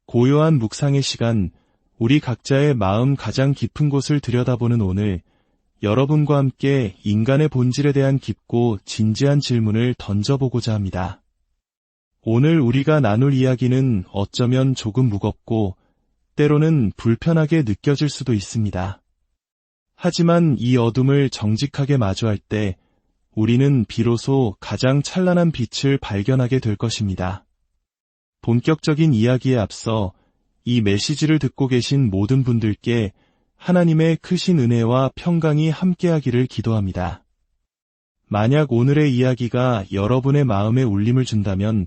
고요한 묵상의 시간, 우리 각자의 마음 가장 깊은 곳을 들여다보는 오늘, 여러분과 함께 인간의 본질에 대한 깊고 진지한 질문을 던져보고자 합니다. 오늘 우리가 나눌 이야기는 어쩌면 조금 무겁고 때로는 불편하게 느껴질 수도 있습니다. 하지만 이 어둠을 정직하게 마주할 때 우리는 비로소 가장 찬란한 빛을 발견하게 될 것입니다. 본격적인 이야기에 앞서 이 메시지를 듣고 계신 모든 분들께 하나님의 크신 은혜와 평강이 함께하기를 기도합니다. 만약 오늘의 이야기가 여러분의 마음에 울림을 준다면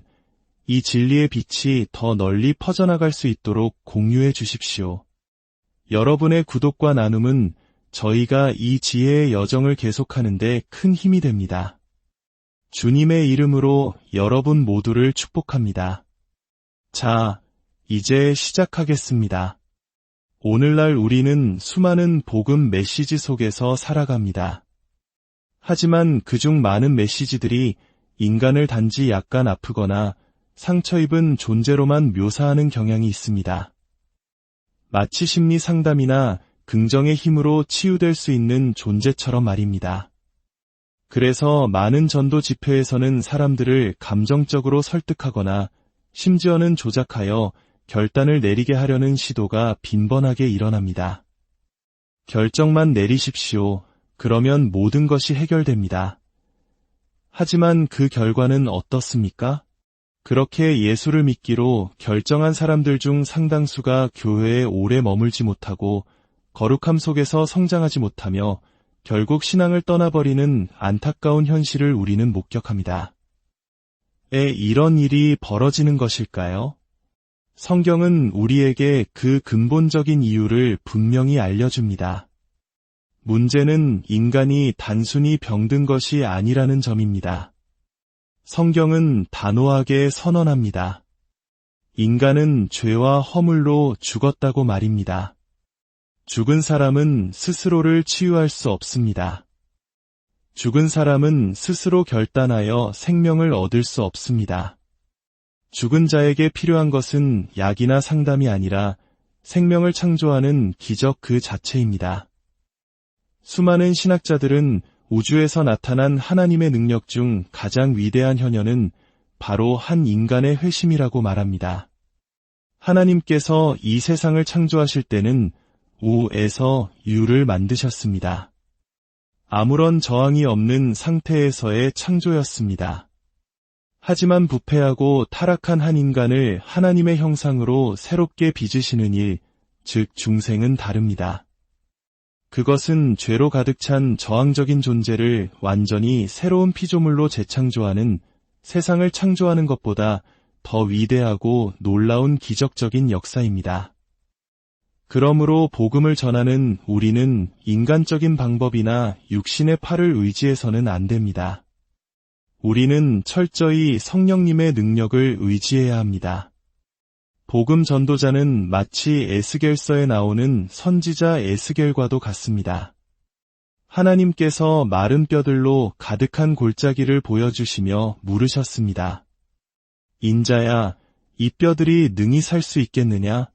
이 진리의 빛이 더 널리 퍼져나갈 수 있도록 공유해 주십시오. 여러분의 구독과 나눔은 저희가 이 지혜의 여정을 계속하는 데 큰 힘이 됩니다. 주님의 이름으로 여러분 모두를 축복합니다. 자, 이제 시작하겠습니다. 오늘날 우리는 수많은 복음 메시지 속에서 살아갑니다. 하지만 그중 많은 메시지들이 인간을 단지 약간 아프거나 상처 입은 존재로만 묘사하는 경향이 있습니다. 마치 심리 상담이나 긍정의 힘으로 치유될 수 있는 존재처럼 말입니다. 그래서 많은 전도 집회에서는 사람들을 감정적으로 설득하거나 심지어는 조작하여 결단을 내리게 하려는 시도가 빈번하게 일어납니다. 결정만 내리십시오. 그러면 모든 것이 해결됩니다. 하지만 그 결과는 어떻습니까? 그렇게 예수를 믿기로 결정한 사람들 중 상당수가 교회에 오래 머물지 못하고 거룩함 속에서 성장하지 못하며 결국 신앙을 떠나버리는 안타까운 현실을 우리는 목격합니다. 왜 이런 일이 벌어지는 것일까요? 성경은 우리에게 그 근본적인 이유를 분명히 알려줍니다. 문제는 인간이 단순히 병든 것이 아니라는 점입니다. 성경은 단호하게 선언합니다. 인간은 죄와 허물로 죽었다고 말입니다. 죽은 사람은 스스로를 치유할 수 없습니다. 죽은 사람은 스스로 결단하여 생명을 얻을 수 없습니다. 죽은 자에게 필요한 것은 약이나 상담이 아니라 생명을 창조하는 기적 그 자체입니다. 수많은 신학자들은 우주에서 나타난 하나님의 능력 중 가장 위대한 현현은 바로 한 인간의 회심이라고 말합니다. 하나님께서 이 세상을 창조하실 때는 우에서 유를 만드셨습니다. 아무런 저항이 없는 상태에서의 창조였습니다. 하지만 부패하고 타락한 한 인간을 하나님의 형상으로 새롭게 빚으시는 일, 즉 중생은 다릅니다. 그것은 죄로 가득 찬 저항적인 존재를 완전히 새로운 피조물로 재창조하는 세상을 창조하는 것보다 더 위대하고 놀라운 기적적인 역사입니다. 그러므로 복음을 전하는 우리는 인간적인 방법이나 육신의 팔을 의지해서는 안 됩니다. 우리는 철저히 성령님의 능력을 의지해야 합니다. 복음 전도자는 마치 에스겔서에 나오는 선지자 에스겔과도 같습니다. 하나님께서 마른 뼈들로 가득한 골짜기를 보여주시며 물으셨습니다. 인자야, 이 뼈들이 능히 살 수 있겠느냐?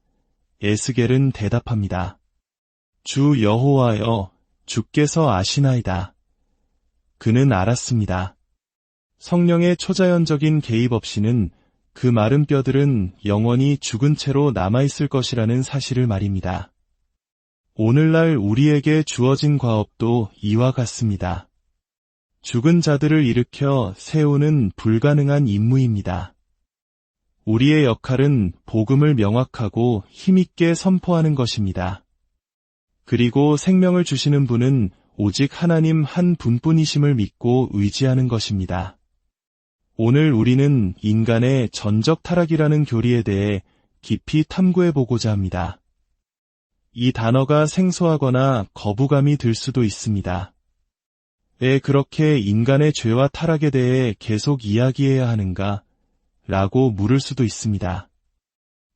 에스겔은 대답합니다. 주 여호와여, 주께서 아시나이다. 그는 알았습니다. 성령의 초자연적인 개입 없이는 그 마른 뼈들은 영원히 죽은 채로 남아있을 것이라는 사실을 말입니다. 오늘날 우리에게 주어진 과업도 이와 같습니다. 죽은 자들을 일으켜 세우는 불가능한 임무입니다. 우리의 역할은 복음을 명확하고 힘있게 선포하는 것입니다. 그리고 생명을 주시는 분은 오직 하나님 한 분뿐이심을 믿고 의지하는 것입니다. 오늘 우리는 인간의 전적 타락이라는 교리에 대해 깊이 탐구해보고자 합니다. 이 단어가 생소하거나 거부감이 들 수도 있습니다. 왜 그렇게 인간의 죄와 타락에 대해 계속 이야기해야 하는가? 라고 물을 수도 있습니다.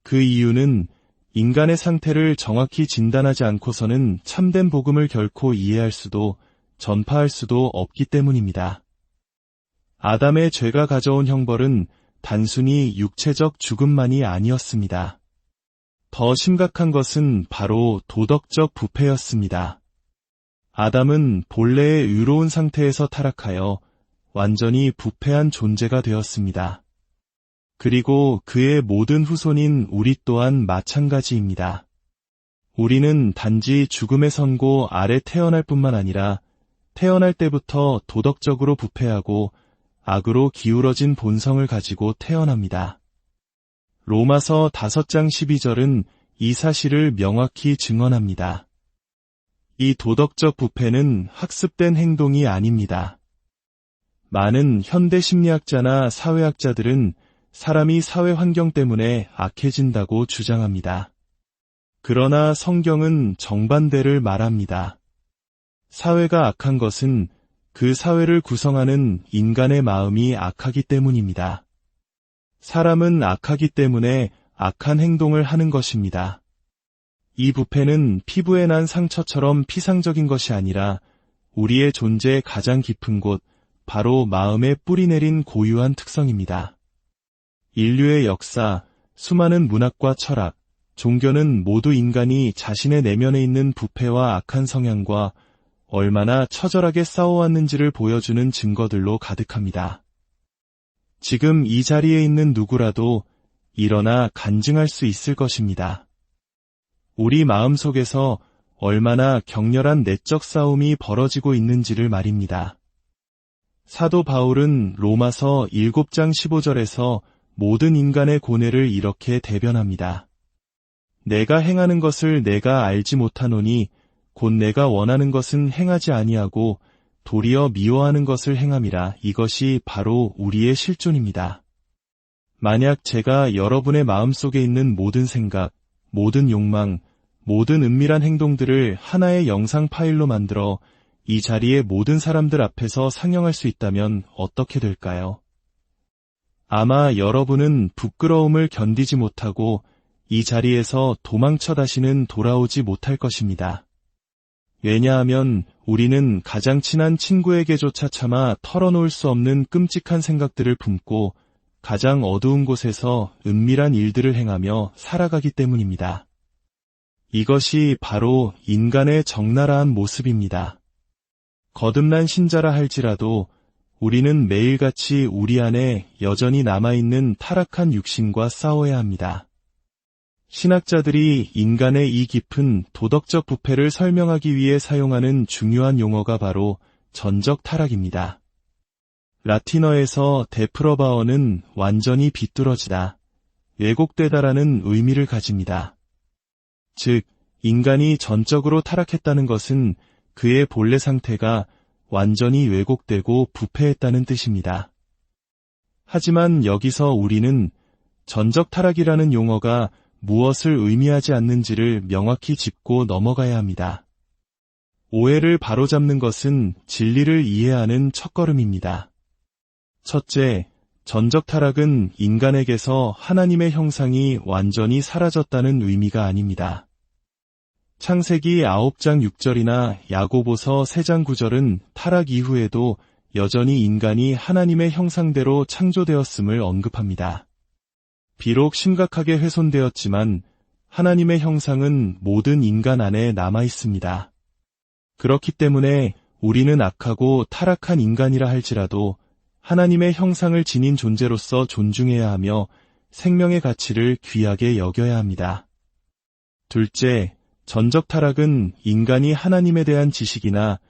그 이유는 인간의 상태를 정확히 진단하지 않고서는 참된 복음을 결코 이해할 수도 전파할 수도 없기 때문입니다. 아담의 죄가 가져온 형벌은 단순히 육체적 죽음만이 아니었습니다. 더 심각한 것은 바로 도덕적 부패였습니다. 아담은 본래의 의로운 상태에서 타락하여 완전히 부패한 존재가 되었습니다. 그리고 그의 모든 후손인 우리 또한 마찬가지입니다. 우리는 단지 죽음의 선고 아래 태어날 뿐만 아니라 태어날 때부터 도덕적으로 부패하고 악으로 기울어진 본성을 가지고 태어납니다. 로마서 5장 12절은 이 사실을 명확히 증언합니다. 이 도덕적 부패는 학습된 행동이 아닙니다. 많은 현대 심리학자나 사회학자들은 사람이 사회 환경 때문에 악해진다고 주장합니다. 그러나 성경은 정반대를 말합니다. 사회가 악한 것은 그 사회를 구성하는 인간의 마음이 악하기 때문입니다. 사람은 악하기 때문에 악한 행동을 하는 것입니다. 이 부패는 피부에 난 상처처럼 피상적인 것이 아니라 우리의 존재의 가장 깊은 곳, 바로 마음에 뿌리내린 고유한 특성입니다. 인류의 역사, 수많은 문학과 철학, 종교는 모두 인간이 자신의 내면에 있는 부패와 악한 성향과 얼마나 처절하게 싸워왔는지를 보여주는 증거들로 가득합니다. 지금 이 자리에 있는 누구라도 일어나 간증할 수 있을 것입니다. 우리 마음속에서 얼마나 격렬한 내적 싸움이 벌어지고 있는지를 말입니다. 사도 바울은 로마서 7장 15절에서 모든 인간의 고뇌를 이렇게 대변합니다. 내가 행하는 것을 내가 알지 못하노니 곧 내가 원하는 것은 행하지 아니하고 도리어 미워하는 것을 행함이라. 이것이 바로 우리의 실존입니다. 만약 제가 여러분의 마음속에 있는 모든 생각, 모든 욕망, 모든 은밀한 행동들을 하나의 영상 파일로 만들어 이 자리의 모든 사람들 앞에서 상영할 수 있다면 어떻게 될까요? 아마 여러분은 부끄러움을 견디지 못하고 이 자리에서 도망쳐 다시는 돌아오지 못할 것입니다. 왜냐하면 우리는 가장 친한 친구에게조차 차마 털어놓을 수 없는 끔찍한 생각들을 품고 가장 어두운 곳에서 은밀한 일들을 행하며 살아가기 때문입니다. 이것이 바로 인간의 적나라한 모습입니다. 거듭난 신자라 할지라도 우리는 매일같이 우리 안에 여전히 남아있는 타락한 육신과 싸워야 합니다. 신학자들이 인간의 이 깊은 도덕적 부패를 설명하기 위해 사용하는 중요한 용어가 바로 전적 타락입니다. 라틴어에서 데프러바어는 완전히 비뚤어지다, 왜곡되다라는 의미를 가집니다. 즉, 인간이 전적으로 타락했다는 것은 그의 본래 상태가 완전히 왜곡되고 부패했다는 뜻입니다. 하지만 여기서 우리는 전적 타락이라는 용어가 무엇을 의미하지 않는지를 명확히 짚고 넘어가야 합니다. 오해를 바로잡는 것은 진리를 이해하는 첫걸음입니다. 첫째, 전적 타락은 인간에게서 하나님의 형상이 완전히 사라졌다는 의미가 아닙니다. 창세기 9장 6절이나 야고보서 3장 9절은 타락 이후에도 여전히 인간이 하나님의 형상대로 창조되었음을 언급합니다. 비록 심각하게 훼손되었지만 하나님의 형상은 모든 인간 안에 남아 있습니다. 그렇기 때문에 우리는 악하고 타락한 인간이라 할지라도 하나님의 형상을 지닌 존재로서 존중해야 하며 생명의 가치를 귀하게 여겨야 합니다. 둘째, 전적 타락은 인간이 하나님에 대한 지식이나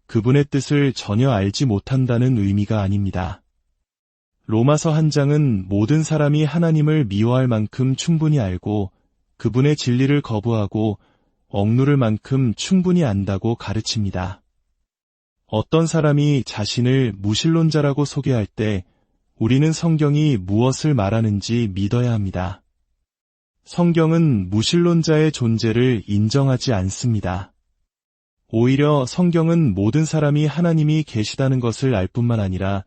그분의 뜻을 전혀 알지 못한다는 의미가 아닙니다. 로마서 1장은 모든 사람이 하나님을 미워할 만큼 충분히 알고 그분의 진리를 거부하고 억누를 만큼 충분히 안다고 가르칩니다. 어떤 사람이 자신을 무신론자라고 소개할 때 우리는 성경이 무엇을 말하는지 믿어야 합니다. 성경은 무신론자의 존재를 인정하지 않습니다. 오히려 성경은 모든 사람이 하나님이 계시다는 것을 알 뿐만 아니라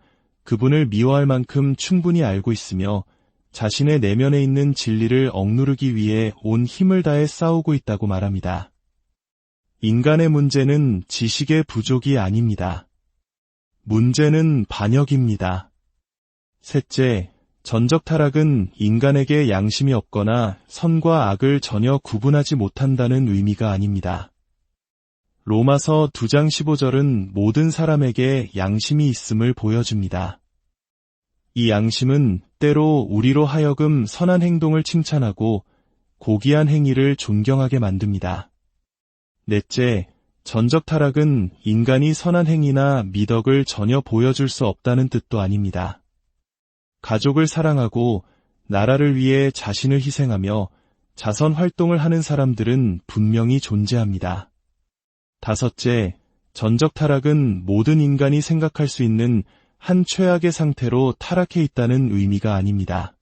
그분을 미워할 만큼 충분히 알고 있으며 자신의 내면에 있는 진리를 억누르기 위해 온 힘을 다해 싸우고 있다고 말합니다. 인간의 문제는 지식의 부족이 아닙니다. 문제는 반역입니다. 셋째, 전적 타락은 인간에게 양심이 없거나 선과 악을 전혀 구분하지 못한다는 의미가 아닙니다. 로마서 2장 15절은 모든 사람에게 양심이 있음을 보여줍니다. 이 양심은 때로 우리로 하여금 선한 행동을 칭찬하고 고귀한 행위를 존경하게 만듭니다. 넷째, 전적 타락은 인간이 선한 행위나 미덕을 전혀 보여줄 수 없다는 뜻도 아닙니다. 가족을 사랑하고 나라를 위해 자신을 희생하며 자선 활동을 하는 사람들은 분명히 존재합니다. 다섯째, 전적 타락은 모든 인간이 생각할 수 있는 한 최악의 상태로 타락해 있다는 의미가 아닙니다.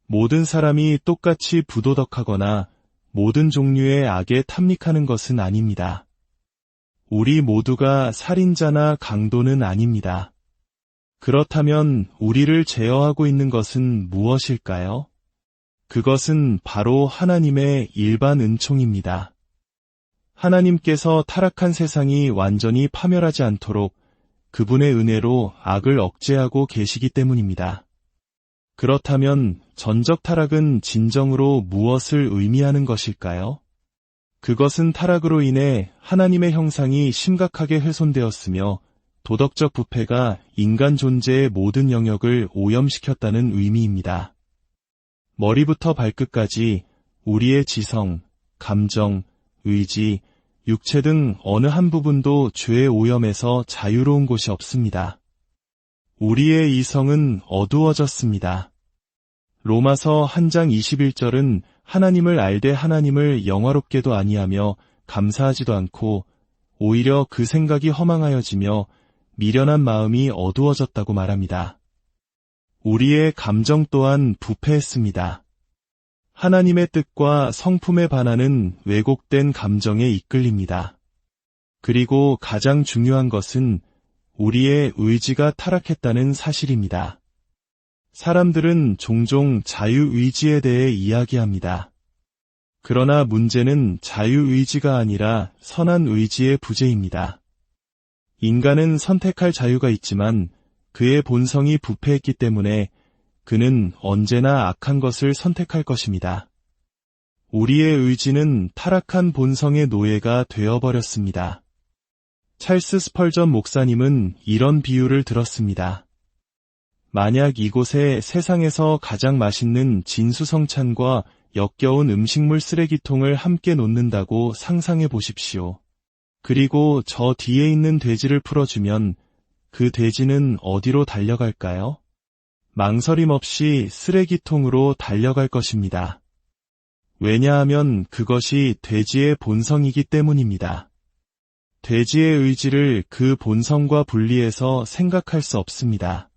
모든 사람이 똑같이 부도덕하거나 모든 종류의 악에 탐닉하는 것은 아닙니다. 우리 모두가 살인자나 강도는 아닙니다. 그렇다면 우리를 제어하고 있는 것은 무엇일까요? 그것은 바로 하나님의 일반 은총입니다. 하나님께서 타락한 세상이 완전히 파멸하지 않도록 그분의 은혜로 악을 억제하고 계시기 때문입니다. 그렇다면 전적 타락은 진정으로 무엇을 의미하는 것일까요? 그것은 타락으로 인해 하나님의 형상이 심각하게 훼손되었으며 도덕적 부패가 인간 존재의 모든 영역을 오염시켰다는 의미입니다. 머리부터 발끝까지 우리의 지성, 감정, 의지, 육체 등 어느 한 부분도 죄의 오염에서 자유로운 곳이 없습니다. 우리의 이성은 어두워졌습니다. 로마서 1장 21절은 하나님을 알되 하나님을 영화롭게도 아니하며 감사하지도 않고 오히려 그 생각이 허망하여지며 미련한 마음이 어두워졌다고 말합니다. 우리의 감정 또한 부패했습니다. 하나님의 뜻과 성품에 반하는 왜곡된 감정에 이끌립니다. 그리고 가장 중요한 것은 우리의 의지가 타락했다는 사실입니다. 사람들은 종종 자유의지에 대해 이야기합니다. 그러나 문제는 자유의지가 아니라 선한 의지의 부재입니다. 인간은 선택할 자유가 있지만 그의 본성이 부패했기 때문에 그는 언제나 악한 것을 선택할 것입니다. 우리의 의지는 타락한 본성의 노예가 되어버렸습니다. 찰스 스펄전 목사님은 이런 비유를 들었습니다. 만약 이곳에 세상에서 가장 맛있는 진수성찬과 역겨운 음식물 쓰레기통을 함께 놓는다고 상상해 보십시오. 그리고 저 뒤에 있는 돼지를 풀어주면 그 돼지는 어디로 달려갈까요? 망설임 없이 쓰레기통으로 달려갈 것입니다. 왜냐하면 그것이 돼지의 본성이기 때문입니다. 돼지의 의지를 그 본성과 분리해서 생각할 수 없습니다.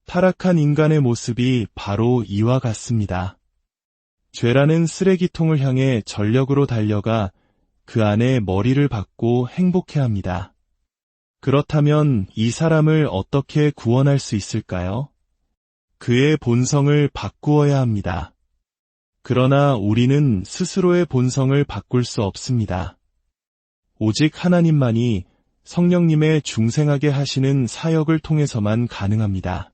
타락한 인간의 모습이 바로 이와 같습니다. 죄라는 쓰레기통을 향해 전력으로 달려가 그 안에 머리를 박고 행복해합니다. 그렇다면 이 사람을 어떻게 구원할 수 있을까요? 그의 본성을 바꾸어야 합니다. 그러나 우리는 스스로의 본성을 바꿀 수 없습니다. 오직 하나님만이 성령님의 중생하게 하시는 사역을 통해서만 가능합니다.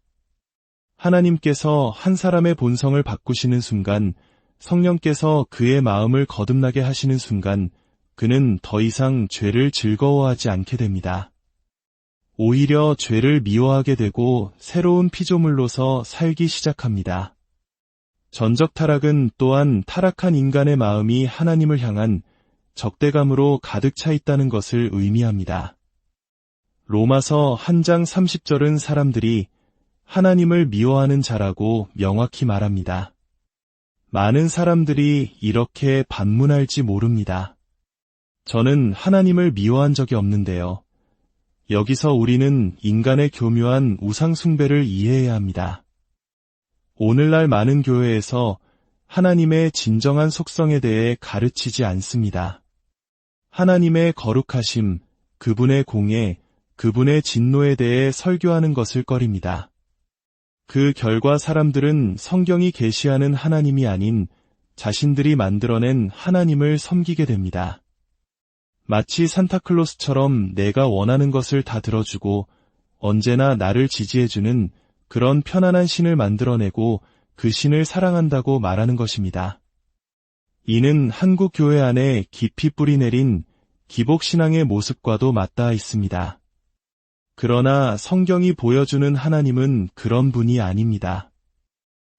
하나님께서 한 사람의 본성을 바꾸시는 순간, 성령께서 그의 마음을 거듭나게 하시는 순간, 그는 더 이상 죄를 즐거워하지 않게 됩니다. 오히려 죄를 미워하게 되고 새로운 피조물로서 살기 시작합니다. 전적 타락은 또한 타락한 인간의 마음이 하나님을 향한 적대감으로 가득 차 있다는 것을 의미합니다. 로마서 1장 30절은 사람들이 하나님을 미워하는 자라고 명확히 말합니다. 많은 사람들이 이렇게 반문할지 모릅니다. 저는 하나님을 미워한 적이 없는데요. 여기서 우리는 인간의 교묘한 우상 숭배를 이해해야 합니다. 오늘날 많은 교회에서 하나님의 진정한 속성에 대해 가르치지 않습니다. 하나님의 거룩하심, 그분의 공의, 그분의 진노에 대해 설교하는 것을 꺼립니다. 그 결과 사람들은 성경이 계시하는 하나님이 아닌 자신들이 만들어낸 하나님을 섬기게 됩니다. 마치 산타클로스처럼 내가 원하는 것을 다 들어주고 언제나 나를 지지해주는 그런 편안한 신을 만들어내고 그 신을 사랑한다고 말하는 것입니다. 이는 한국 교회 안에 깊이 뿌리내린 기복신앙의 모습과도 맞닿아 있습니다. 그러나 성경이 보여주는 하나님은 그런 분이 아닙니다.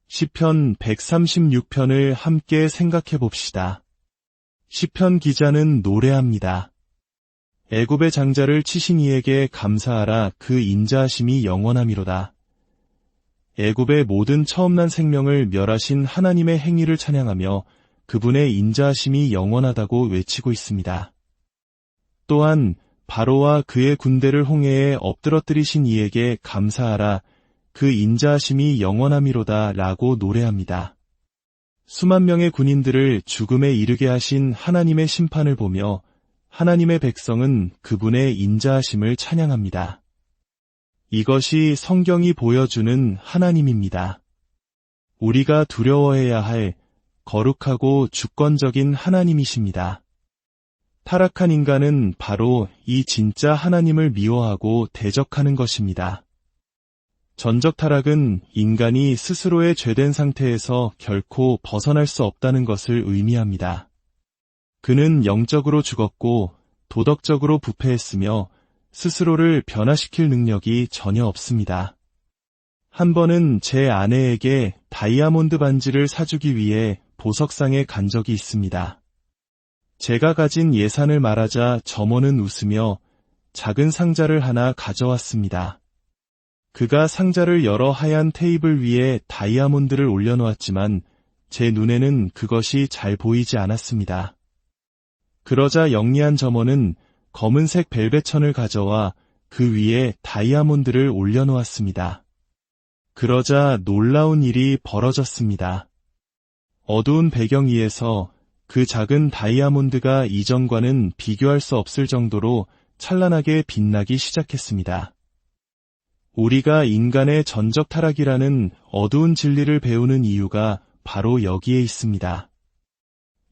시편 136편을 함께 생각해 봅시다. 시편 기자는 노래합니다. 애굽의 장자를 치신 이에게 감사하라. 그 인자하심이 영원함이로다. 애굽의 모든 처음난 생명을 멸하신 하나님의 행위를 찬양하며 그분의 인자하심이 영원하다고 외치고 있습니다. 또한 바로와 그의 군대를 홍해에 엎드러뜨리신 이에게 감사하라. 그 인자하심이 영원함이로다 라고 노래합니다. 수만 명의 군인들을 죽음에 이르게 하신 하나님의 심판을 보며 하나님의 백성은 그분의 인자하심을 찬양합니다. 이것이 성경이 보여주는 하나님입니다. 우리가 두려워해야 할 거룩하고 주권적인 하나님이십니다. 타락한 인간은 바로 이 진짜 하나님을 미워하고 대적하는 것입니다. 전적 타락은 인간이 스스로의 죄된 상태에서 결코 벗어날 수 없다는 것을 의미합니다. 그는 영적으로 죽었고 도덕적으로 부패했으며 스스로를 변화시킬 능력이 전혀 없습니다. 한 번은 제 아내에게 다이아몬드 반지를 사주기 위해 보석상에 간 적이 있습니다. 제가 가진 예산을 말하자 점원은 웃으며 작은 상자를 하나 가져왔습니다. 그가 상자를 열어 하얀 테이블 위에 다이아몬드를 올려놓았지만 제 눈에는 그것이 잘 보이지 않았습니다. 그러자 영리한 점원은 검은색 벨벳 천을 가져와 그 위에 다이아몬드를 올려놓았습니다. 그러자 놀라운 일이 벌어졌습니다. 어두운 배경 위에서 그 작은 다이아몬드가 이전과는 비교할 수 없을 정도로 찬란하게 빛나기 시작했습니다. 우리가 인간의 전적 타락이라는 어두운 진리를 배우는 이유가 바로 여기에 있습니다.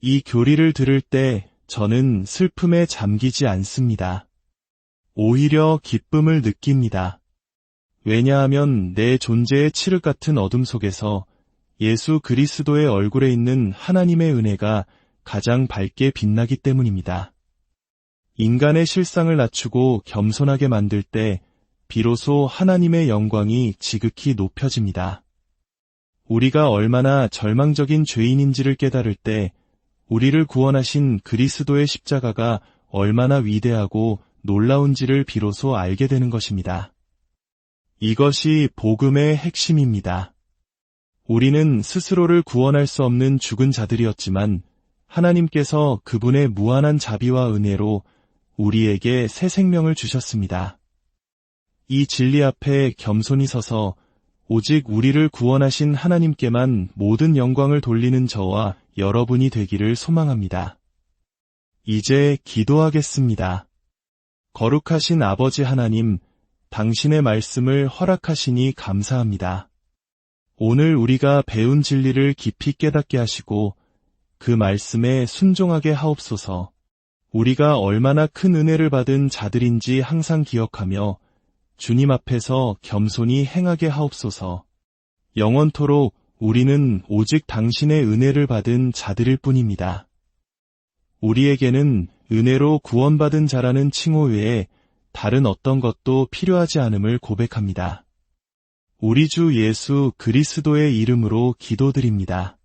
이 교리를 들을 때 저는 슬픔에 잠기지 않습니다. 오히려 기쁨을 느낍니다. 왜냐하면 내 존재의 칠흑 같은 어둠 속에서 예수 그리스도의 얼굴에 있는 하나님의 은혜가 가장 밝게 빛나기 때문입니다. 인간의 실상을 낮추고 겸손하게 만들 때 비로소 하나님의 영광이 지극히 높여집니다. 우리가 얼마나 절망적인 죄인인지를 깨달을 때 우리를 구원하신 그리스도의 십자가가 얼마나 위대하고 놀라운지를 비로소 알게 되는 것입니다. 이것이 복음의 핵심입니다. 우리는 스스로를 구원할 수 없는 죽은 자들이었지만 하나님께서 그분의 무한한 자비와 은혜로 우리에게 새 생명을 주셨습니다. 이 진리 앞에 겸손히 서서 오직 우리를 구원하신 하나님께만 모든 영광을 돌리는 저와 여러분이 되기를 소망합니다. 이제 기도하겠습니다. 거룩하신 아버지 하나님, 당신의 말씀을 허락하시니 감사합니다. 오늘 우리가 배운 진리를 깊이 깨닫게 하시고 그 말씀에 순종하게 하옵소서. 우리가 얼마나 큰 은혜를 받은 자들인지 항상 기억하며 주님 앞에서 겸손히 행하게 하옵소서. 영원토록 우리는 오직 당신의 은혜를 받은 자들일 뿐입니다. 우리에게는 은혜로 구원받은 자라는 칭호 외에 다른 어떤 것도 필요하지 않음을 고백합니다. 우리 주 예수 그리스도의 이름으로 기도드립니다.